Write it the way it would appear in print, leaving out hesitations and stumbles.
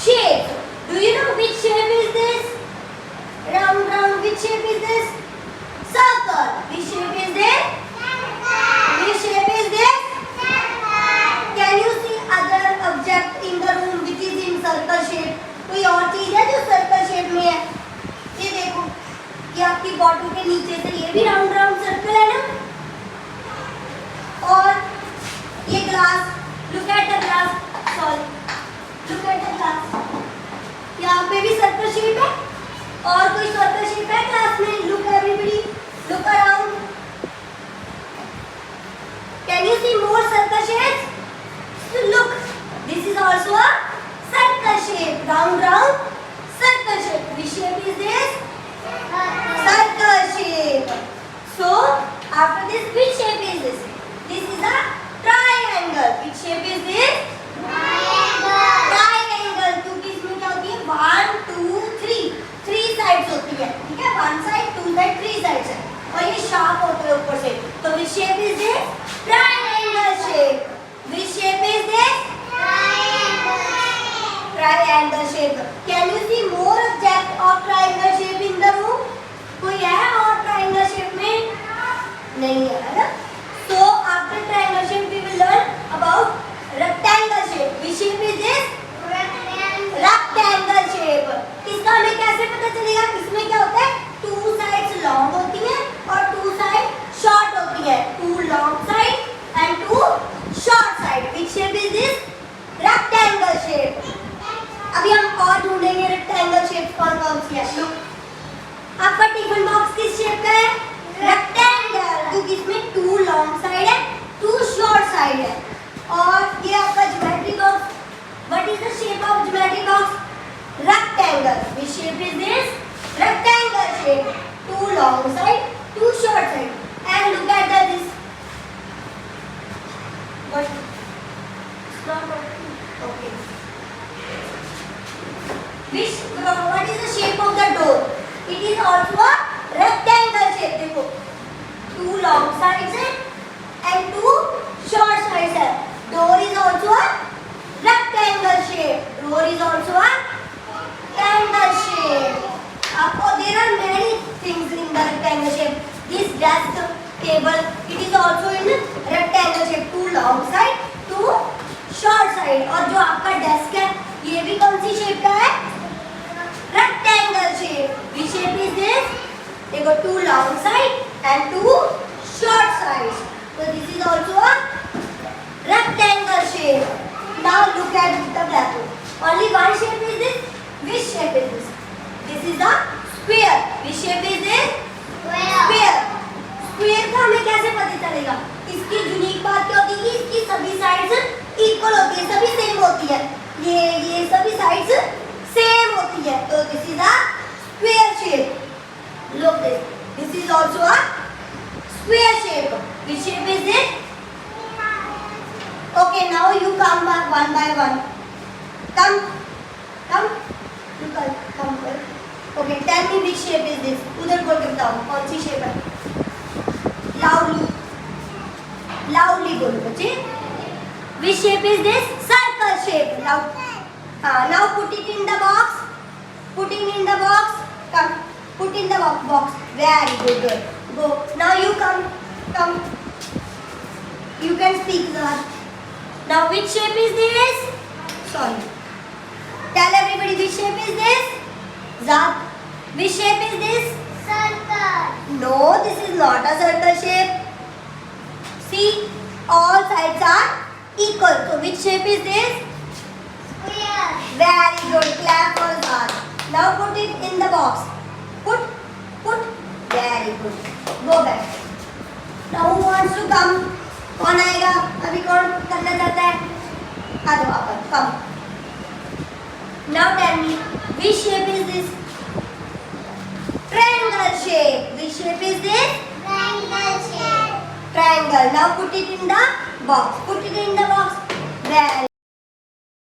shape. Do you know which shape is this? Round, round. Which shape is this? Circle. Which shape is this? Which shape is this? Can you see other object in the room which is in circle shape? कोई और चीज है जो circle shape में है? ये देखो, ये आपकी बॉटल के नीचे से ये भी राउंड राउंड सर्कल है ना? और ये glass, look at the glass. Sorry, look at the glass. यहाँ पे भी सर्कल शेप है. और कोई सर्कल शेप है ग्लास में? Look everybody, look around. Can you see more circle shapes? So look, this is also a circle shape. Round, round, circle shape. Which shape is this? Circle shape. So after this, which shape is this? This is a triangle. Which shape is this? Triangle. तो किसमें क्या होती है? 1, 2, 3. 3 sides होती है. ठीक है? 1 side, 2 side, 3 sides है. और ये sharp होते हैं ऊपर से. तो which shape is this? Triangle shape. Which shape is this? Triangle shape. Can you see more object of triangle shape in the room? कोई है और triangle shape में? नहीं है ना? So after triangle shape we will learn about rectangle shape. Which shape is this? Rectangle shape. इसका हमें कैसे पता चलेगा? इसमें क्या होता है? 2 sides long होती हैं और 2 sides short होती है. 2 long side and 2 short side. Which shape is this? Rectangle shape. अभी हम और ढूंढेंगे rectangle shape कौन कौन सी है. Look, आपका टिफिन बॉक्स किस शेप का है? रेक्टेंगल. क्योंकि इसमें 2 लॉन्ग साइड है, 2 शॉर्ट साइड है. और ये आपका geometry box. What is the shape of geometry box? Rectangle. Which shape is this? Rectangle shape. 2 long side, 2 short side. And look at this. What? Okay. What is the shape of the door? It is also a rectangle shape. देखो, 2 long sides है and 2 short sides है. Door is also a rectangle shape. Door is also a rectangle shape. There are many things in the rectangle shape. This desk table, it is also in rectangle shape. 2 long side, 2 short side. और जो आपका desk है, ये भी कौन सी shape का है? Rectangle shape. Which shape is this? They got 2 long side and 2 short sides. So this is also a rectangle shape. Now look at the blackboard. Only one shape is this. Which shape is this? This is a square. Which shape is this? Square. Square का हमें कैसे पता चलेगा? इसकी unique बात क्या होती है कि इसकी सभी साइड्स इक्वल होती है, सभी सेम होती है. ये सभी साइड्स सेम होती है. तो this is a square shape. Look this. This is also a square shape. Which shape is it? Okay, now you come back one by one. Come. You come. Okay, tell me which shape is this. उधर बोल के बताओ कौन सी shape है. Loudly बोलो बच्चे. Which shape is this? Circle shape. Now put it in the box. Put it in the box. Come. Put in the box. Very good. Go. Now you come. You can speak that. Now which shape is this? Sorry. Tell everybody which shape is this? Zat. Which shape is this? Circle. No, this is not a circle shape. See, all sides are equal. So which shape is this? Square. Very good. Clap for Zat. Now put it in the box. Put. Very good. Go back. Now who wants to come? कौन आएगा? अभी कौन करना चाहता है? आ जाओ आप. Come. Now tell me, which shape is this? Triangle shape. Which shape is this? Triangle shape. Triangle. Now put it in the box. Put it in the box. Well.